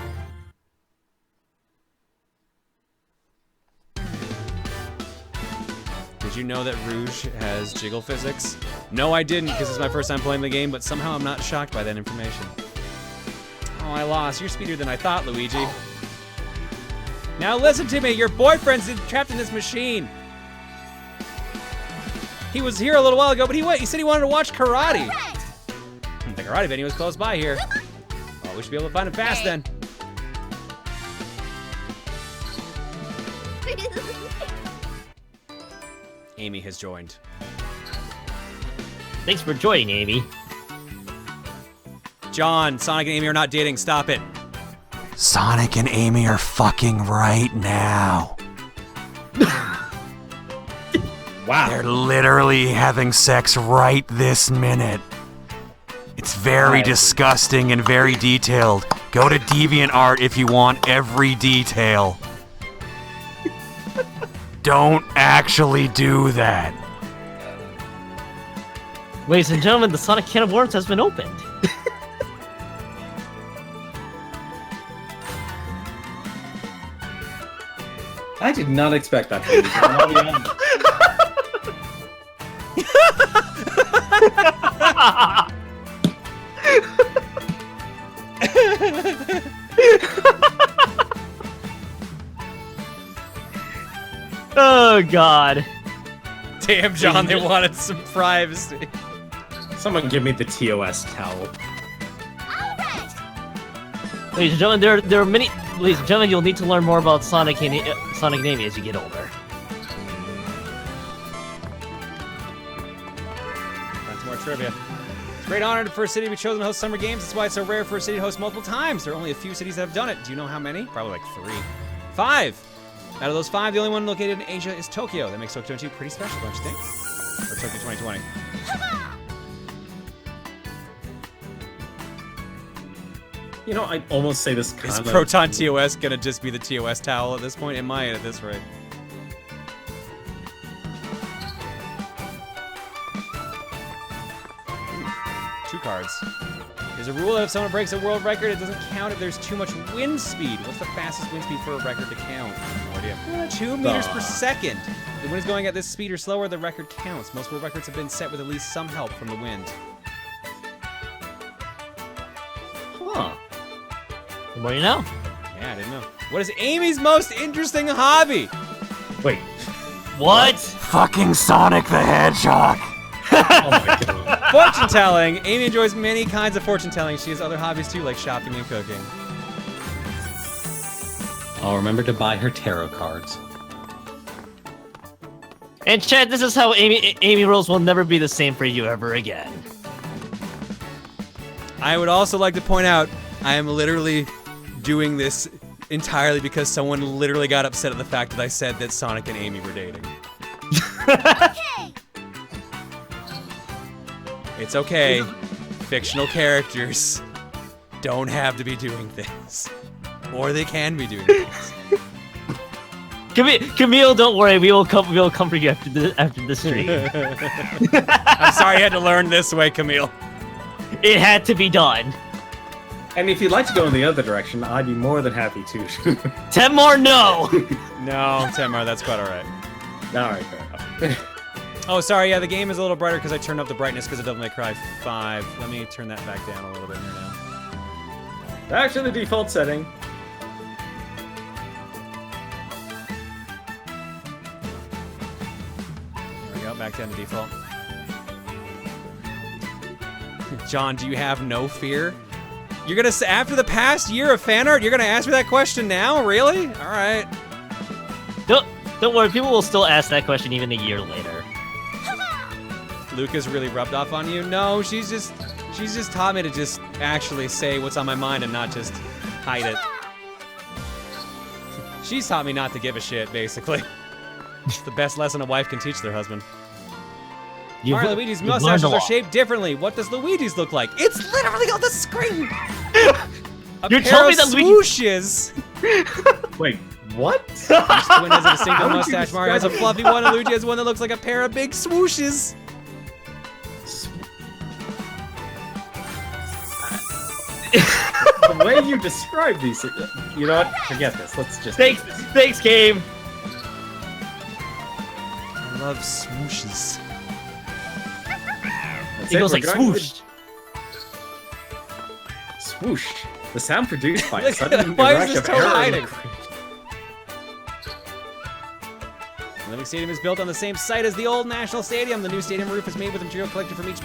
Did you know that Rouge has jiggle physics? No, I didn't, because it's my first time playing the game, but somehow I'm not shocked by that information. Oh, I lost. You're speedier than I thought, Luigi. Now listen to me. Your boyfriend's trapped in this machine. He was here a little while ago, but he said he wanted to watch karate. The karate venue is close by here. Oh, we should be able to find him fast then. Amy has joined. Thanks for joining, Amy. John, Sonic and Amy are not dating. Stop it. Sonic and Amy are fucking right now. Wow. They're literally having sex right this minute. It's very disgusting and very detailed. Go to DeviantArt if you want every detail. Don't actually do that. Ladies and gentlemen, the Sonic can of worms has been opened. I did not expect that from you, John, I'll be honest. Oh God. Damn, John, they wanted some privacy. Someone give me the TOS towel. Ladies and gentlemen, there are many. Ladies and gentlemen, you'll need to learn more about Sonic and Amy as you get older. That's more trivia. It's a great honor for a city to be chosen to host summer games. That's why it's so rare for a city to host multiple times. There are only a few cities that have done it. Do you know how many? Probably like 3. 5. Out of those 5, the only one located in Asia is Tokyo. That makes Tokyo 20 pretty special, don't you think? Or Tokyo 2020. You know, I'd almost say this Is kind of... Proton TOS gonna just be the TOS towel at this point? It might at this rate. Two cards. There's a rule that if someone breaks a world record, it doesn't count if there's too much wind speed. What's the fastest wind speed for a record to count? No idea. 2 meters per second. If the wind is going at this speed or slower, the record counts. Most world records have been set with at least some help from the wind. Huh. The more you know. Yeah, I didn't know. What is Amy's most interesting hobby? Wait. What? Fucking Sonic the Hedgehog. Oh my god. Fortune telling. Amy enjoys many kinds of fortune telling. She has other hobbies too, like shopping and cooking. I'll remember to buy her tarot cards. And Chad, this is how Amy Rose will never be the same for you ever again. I would also like to point out, I am literally doing this entirely because someone literally got upset at the fact that I said that Sonic and Amy were dating. Okay. It's okay. Fictional characters don't have to be doing things. Or they can be doing things. Camille, don't worry. We will come for you after the stream. I'm sorry you had to learn this way, Camille. It had to be done. And if you'd like to go in the other direction, I'd be more than happy to. Temar, no. No, Tamar, that's quite alright. Alright, fair enough. Oh, sorry, yeah, the game is a little brighter because I turned up the brightness because of Devil May Cry 5. Let me turn that back down a little bit here now. Back to the default setting. There we go, back down to default. John, do you have no fear? You're gonna say, after the past year of fan art, you're gonna ask me that question now? Really? Alright. Don't worry. People will still ask that question even a year later. Luca's really rubbed off on you? No, she's just taught me to just actually say what's on my mind and not just hide it. She's taught me not to give a shit, basically. It's the best lesson a wife can teach their husband. Mario and Luigi's mustaches are shaped differently. What does Luigi's look like? It's literally on the screen! You're telling me that swooshes! Wait, what? Each twin has a distinct How would you mustache. Mario has a describe fluffy one, and Luigi has one that looks like a pair of big swooshes. The way you describe these, you know what? Forget this. Let's just. Thanks, game. I love swooshes. It goes like swoosh. Swoosh. The sound produced by a Look at sudden that. Why is rush this of toad air. hiding? The Olympic Stadium is built on the same site as the old National Stadium. The new stadium roof is made with material collected from each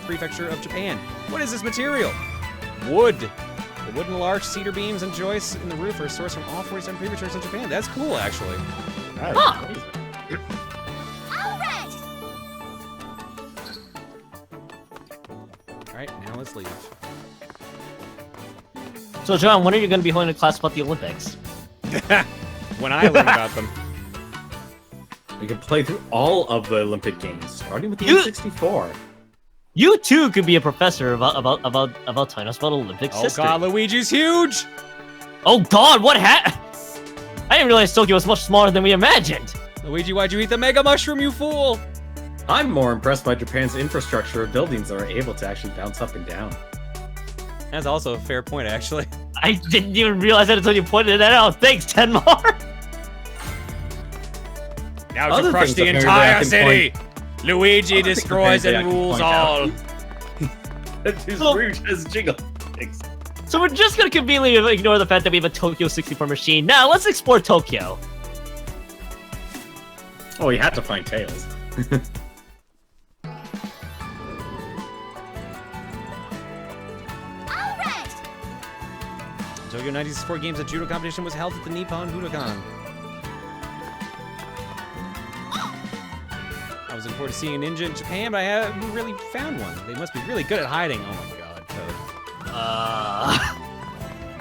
prefecture of Japan. What is this material? Wood. The wooden larch, cedar beams, and joists in the roof are sourced from all 47 prefectures in Japan. That's cool, actually. That is Huh. amazing. All right. Alright, now let's leave. So, John, when are you going to be holding a class about the Olympics? When I learn about them. We can play through all of the Olympic Games, starting with the You- N64. You too could be a professor about telling us about Olympics Oh history. god, Luigi's huge! Oh god, what I didn't realize Tokyo was much smaller than we imagined. Luigi, why'd you eat the Mega Mushroom, you fool? I'm more impressed by Japan's infrastructure of buildings that are able to actually bounce up and down. That's also a fair point, actually. I didn't even realize that until you pointed that out. Thanks, Tenmar. Now Other to crush things the apparently entire I can city! Luigi Other things destroys apparently I and can rules point all! out. His So- Rouge has jiggle things. So we're just gonna conveniently ignore the fact that we have a Tokyo 64 machine. Now let's explore Tokyo. Oh, you had to find Tails. All right. Tokyo 1964 Games at Judo competition was held at the Nippon Budokan. I was looking forward to seeing a ninja in Japan, but I haven't really found one. They must be really good at hiding. Oh my god,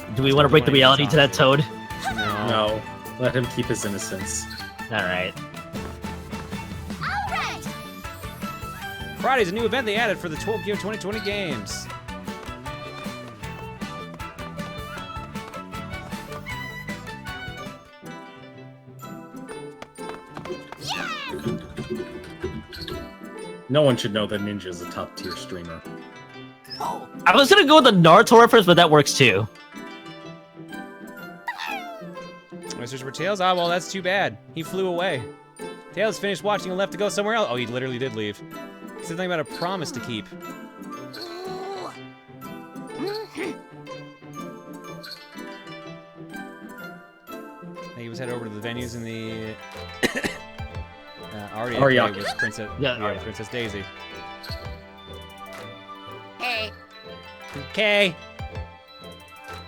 Toad. Do we want to break the reality to that, Toad? No. Let him keep his innocence. Alright. All right. Friday's a new event they added for the Tokyo 2020 Games. No one should know that Ninja is a top-tier streamer. I was gonna go with the Naruto reference, but that works too. Want to search for Tails? Ah, well, that's too bad. He flew away. Tails finished watching and left to go somewhere else. Oh, he literally did leave. He said something about a promise to keep. He was headed over to the venues in the Ariake. was Princess. Yeah. Princess Daisy. Hey. Okay.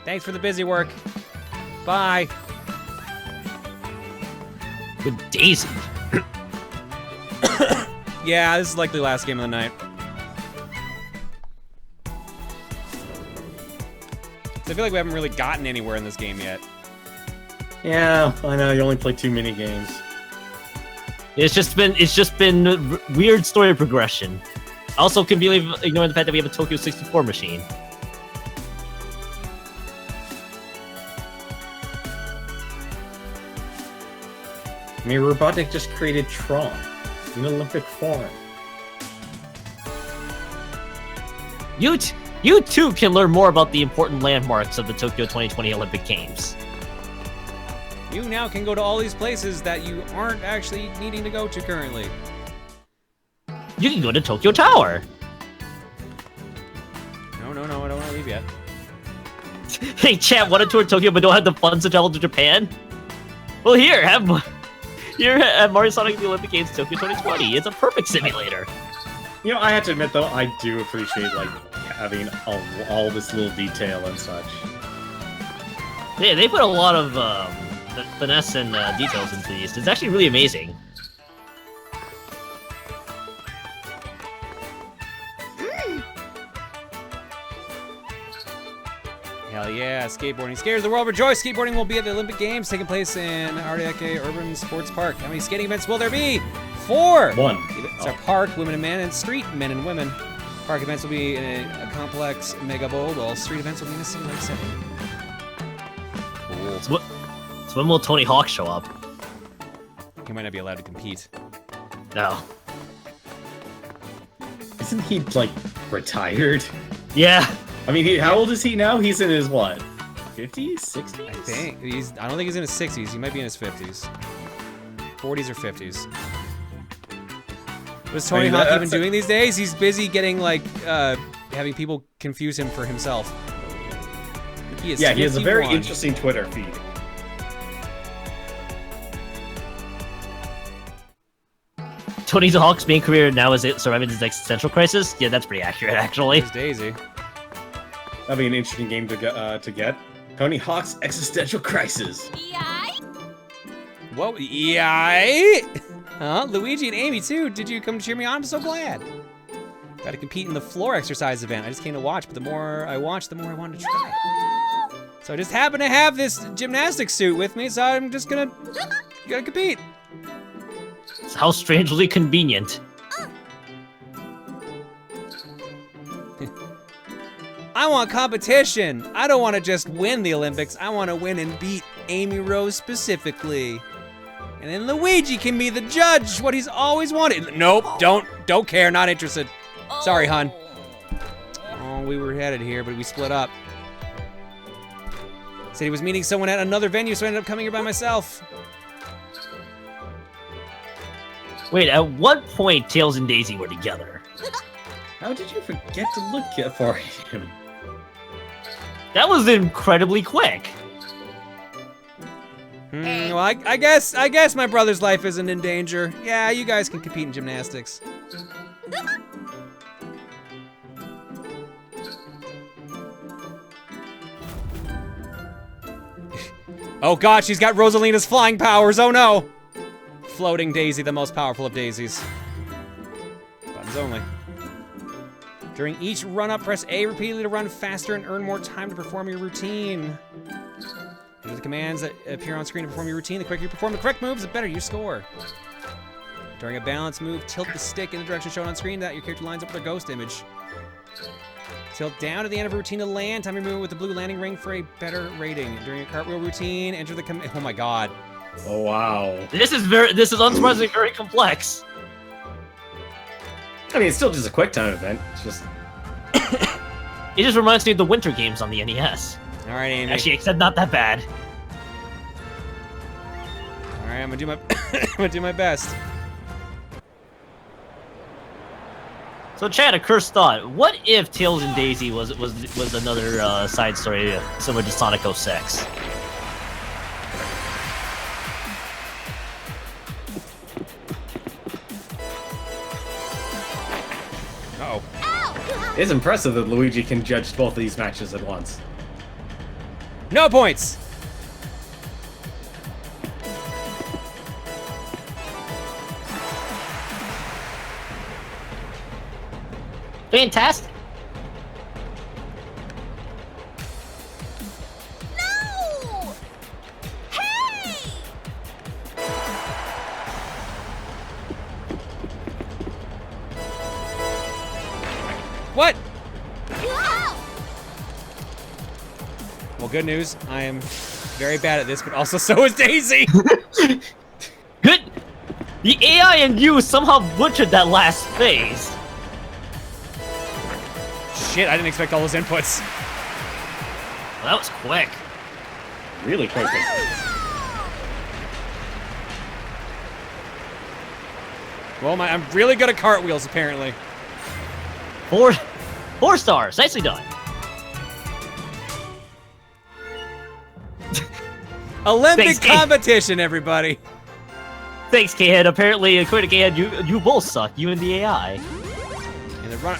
Thanks for the busy work. Bye. With Daisy. Yeah, this is likely the last game of the night. I feel like we haven't really gotten anywhere in this game yet. Yeah, I know, you only play 2 mini games. It's just been weird story progression. Also, conveniently ignoring the fact that we have a Tokyo 64 machine. I mean, Robotnik just created Tron in Olympic form. You too can learn more about the important landmarks of the Tokyo 2020 Olympic Games. You now can go to all these places that you aren't actually needing to go to currently. You can go to Tokyo Tower. No, I don't want to leave yet. Hey, chat, want to tour Tokyo but don't have the funds to travel to Japan? Well, here, have Mario Sonic the Olympic Games Tokyo 2020. It's a perfect simulator. You know, I have to admit, though, I do appreciate, like, having all this little detail and such. Yeah, they put a lot of finesse and details into these. It's actually really amazing. Hell yeah, skateboarding scares the world. Rejoice! Skateboarding will be at the Olympic Games taking place in Ariake Urban Sports Park. How many skating events will there be? 4! 1. It's our park, women and men, and street, men and women. Park events will be in a complex mega bowl, while street events will be in a simulated setting. Cool. So when will Tony Hawk show up? He might not be allowed to compete. No. Isn't he, like, retired? Yeah. I mean, how old is he now? He's in his, what, 50s? 60s? I think. I don't think he's in his 60s. He might be in his 50s. 40s or 50s. What is Tony Hawk even doing these days? He's busy getting, like, having people confuse him for himself. He is 51. He has a very interesting Twitter feed. Tony Hawk's main career now is surviving his existential crisis? Yeah, that's pretty accurate, actually. There's Daisy. That'd be an interesting game to get. Tony Hawk's existential crisis. Yay! Whoa, yay! Huh? Luigi and Amy, too. Did you come cheer me on? I'm so glad. Got to compete in the floor exercise event. I just came to watch, but the more I watched, the more I wanted to try it. So I just happen to have this gymnastics suit with me, so I'm just gonna compete. How strangely convenient. I want competition. I don't want to just win the Olympics. I want to win and beat Amy Rose specifically. And then Luigi can be the judge, what he's always wanted. Nope, don't care, not interested. Sorry, hon. Oh, we were headed here, but we split up. Said he was meeting someone at another venue, so I ended up coming here by myself. Wait, at what point Tails and Daisy were together? How did you forget to look for him? That was incredibly quick. Well, I guess my brother's life isn't in danger. Yeah, you guys can compete in gymnastics. Oh god, she's got Rosalina's flying powers, oh no! Floating Daisy, the most powerful of daisies. Buttons only. During each run-up, press A repeatedly to run faster and earn more time to perform your routine. These are the commands that appear on screen to perform your routine. The quicker you perform the correct moves, the better you score. During a balance move, tilt the stick in the direction shown on screen that your character lines up with their ghost image. Tilt down to the end of a routine to land. Time your movement with the blue landing ring for a better rating. During a cartwheel routine, enter the command. Oh my god. Oh wow. This is unsurprisingly very complex. I mean, it's still just a quick time event. It's just. It just reminds me of the winter games on the NES. All right, Amy. Actually, except not that bad. All right, I'm gonna do my, I'm gonna do my best. So, Chad, a cursed thought. What if Tails and Daisy was another side story similar to Sonic 06? Uh-oh. It's impressive that Luigi can judge both of these matches at once. No points! Fantastic. No! Hey! What? Wow! Well, good news. I am very bad at this, but also so is Daisy! Good. The AI and you somehow butchered that last phase. Shit, I didn't expect all those inputs. Well, that was quick. Really quick. Well, I'm really good at cartwheels, apparently. 4 stars. Nicely done. Olympic Thanks, Kate. competition, everybody. Thanks, K-Head. Apparently, according to K-Head, you both suck. You and the AI. And the run.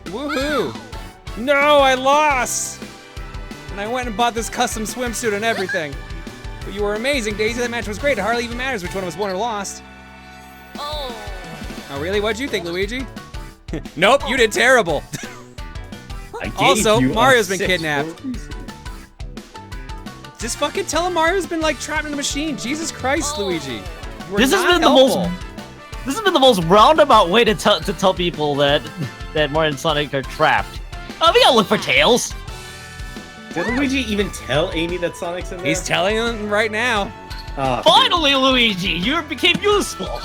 Woohoo! No, I lost! And I went and bought this custom swimsuit and everything. But you were amazing, Daisy. That match was great. It hardly even matters which one of us won or lost. Oh. Oh, really? What'd you think, Luigi? Nope, you did terrible. I gave Also, you a Mario's been 6 kidnapped. for a reason. Just fucking tell him Mario's been, like, trapped in a machine. Jesus Christ, Luigi. You are This has not been the helpful. This has been the most roundabout way to tell people that Mario and Sonic are trapped. Oh, we gotta look for Tails. Did Luigi even tell Amy that Sonic's in there? He's telling him right now. Finally, Luigi, you became useful.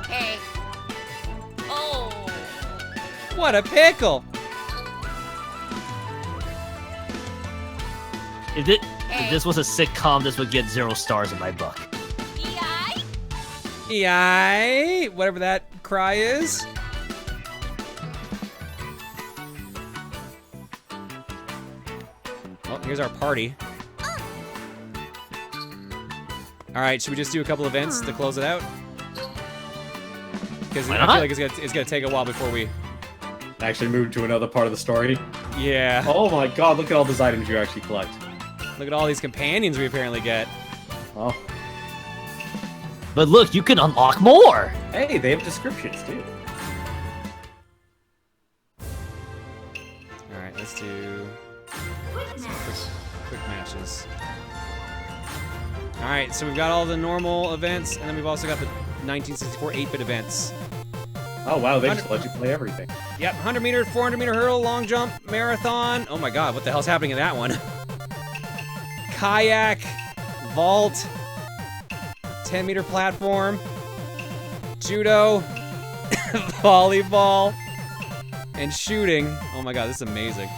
Hey. Oh. What a pickle. If this was a sitcom, this would get 0 stars in my book. EI? EI, whatever that cry is. Oh, here's our party. All right, should we just do a couple events to close it out? Because Why I not? feel like it's gonna take a while before we. Actually moved to another part of the story. Yeah. Oh my god, look at all those items you actually collect. Look at all these companions we apparently get. Oh. But look, you can unlock more. Hey, they have descriptions too. All right, let's do some quick matches. All right, so we've got all the normal events, and then we've also got the 1964 8-bit events. Oh wow, they just let you play everything. Yep, 100 meter, 400 meter hurdle, long jump, marathon. Oh my god, what the hell's happening in that one? Kayak, vault, 10 meter platform, judo, volleyball, and shooting. Oh my god, this is amazing.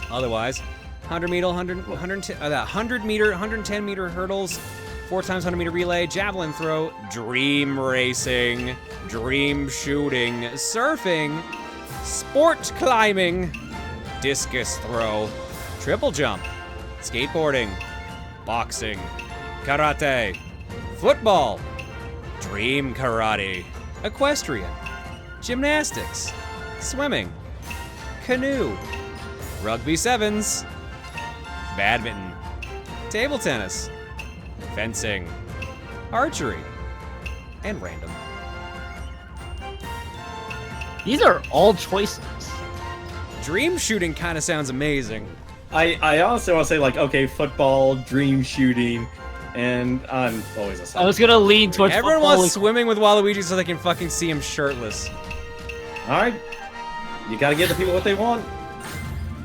Otherwise, 100 meter, 110 meter, 110 meter hurdles, 4 times 100 meter relay, javelin throw, dream racing, dream shooting, surfing, sport climbing, discus throw, triple jump, skateboarding, boxing, karate, football, dream karate, equestrian, gymnastics, swimming, canoe, rugby sevens, badminton, table tennis, fencing, archery, and random. These are all choices. Dream shooting kind of sounds amazing. I honestly want to say, like, okay, football, dream shooting, and I'm always a I was gonna lean towards Everyone football. wants swimming with Waluigi so they can fucking see him shirtless. Alright. You gotta give the people what they want.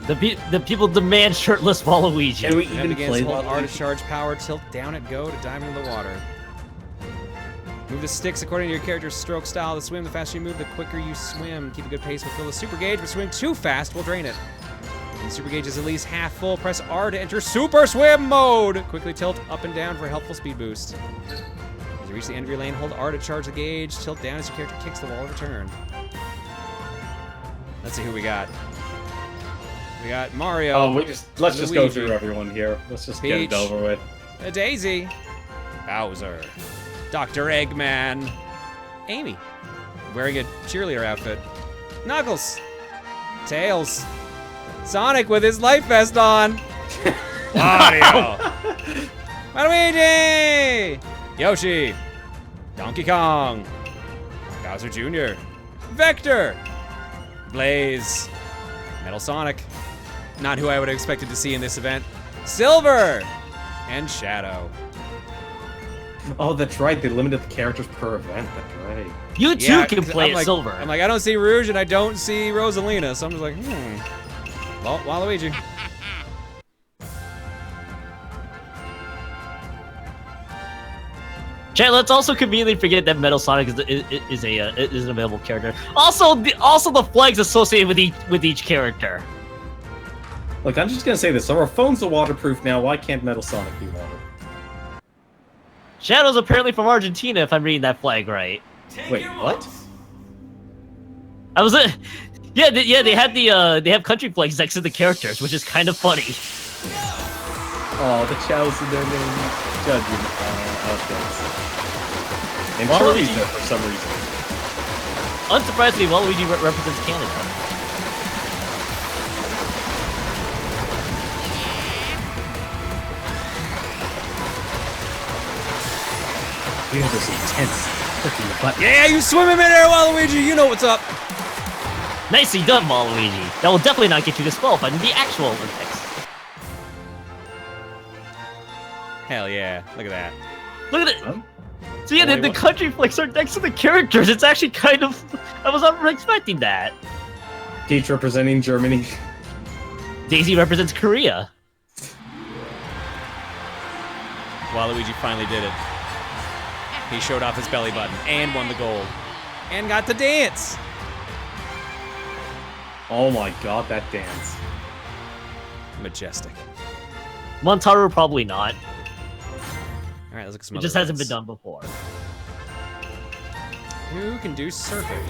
The people demand shirtless Waluigi. Can we Event even begins, play hold R to Waluigi? charge power, tilt down at go to dive into the water. Move the sticks according to your character's stroke style to swim. The faster you move, the quicker you swim. Keep a good pace, will fill the super gauge, but swim too fast will drain it. When the super gauge is at least half full, press R to enter super swim mode. Quickly tilt up and down for a helpful speed boost. As you reach the end of your lane, hold R to charge the gauge. Tilt down as your character kicks the wall of return. Let's see who we got. We got Mario. Oh, let's just go Luigi. through everyone here. Let's just Peach. get it over with. Daisy, Bowser, Dr. Eggman, Amy, wearing a cheerleader outfit, Knuckles, Tails, Sonic with his life vest on, Mario, Waluigi, Yoshi, Donkey Kong, Bowser Jr., Vector, Blaze, Metal Sonic, not who I would have expected to see in this event, Silver, and Shadow. Oh, that's right. They limited the characters per event. That's right. You too Yeah, can 'cause play I'm as like, Silver. I'm like, I don't see Rouge and I don't see Rosalina, so I'm just like, Well, Waluigi. Chat, let's also conveniently forget that Metal Sonic is an available character. Also, the flags associated with each character. Look, I'm just gonna say this. So our phones are waterproof now. Why can't Metal Sonic be water? Shadow's apparently from Argentina, if I'm reading that flag right. Wait, what? I was yeah, they have country flags next to the characters, which is kind of funny. Oh, the Chow's in their name. Judging outfits. And Waluigi- Charlie's there for some reason. Unsurprisingly, Waluigi represents Canada. You have this intense clicking the button. Yeah, you swim in midair, Waluigi, you know what's up. Nicely done, Waluigi. That will definitely not get you disqualified in the actual Olympics. Hell yeah, look at that. Look at it. Huh? So yeah, Wait, the what? country flags are next to the characters. It's actually kind of... I was not expecting that. Peach representing Germany. Daisy represents Korea. Waluigi finally did it. He showed off his belly button and won the gold. And got to dance. Oh my god, that dance. Majestic. Montaru probably not. All right, let's look at some It other just hasn't been events. done before. Who can do surfing?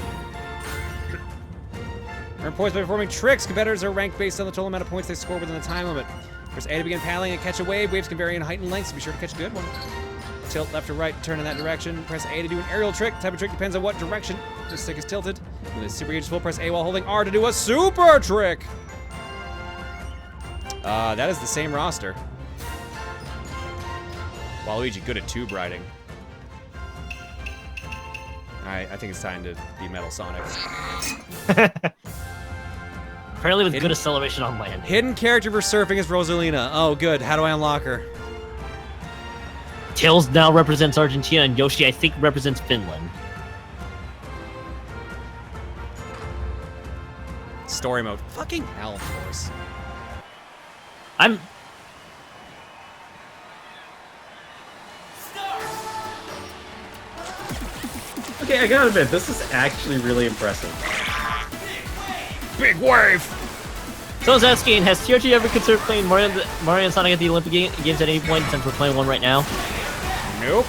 Earn points by performing tricks. Competitors are ranked based on the total amount of points they score within the time limit. Press A to begin paddling and catch a wave. Waves can vary in height and length, so be sure to catch a good one. Tilt left or right, turn in that direction. Press A to do an aerial trick. The type of trick depends on what direction the stick is tilted. When the super gauge is full, press A while holding R to do a super trick. That is the same roster. Waluigi good at tube riding. Alright, I think it's time to be Metal Sonic. Apparently with Hidden- good acceleration on land. Hidden character for surfing is Rosalina. Oh, good. How do I unlock her? Tails now represents Argentina, and Yoshi, I think, represents Finland. Story mode. Fucking hell, of course. I'm... Okay, I gotta admit, this is actually really impressive. Big wave! Someone's asking, has TRG ever considered playing Mario and Sonic at the Olympic Games at any point, since we're playing one right now? Nope.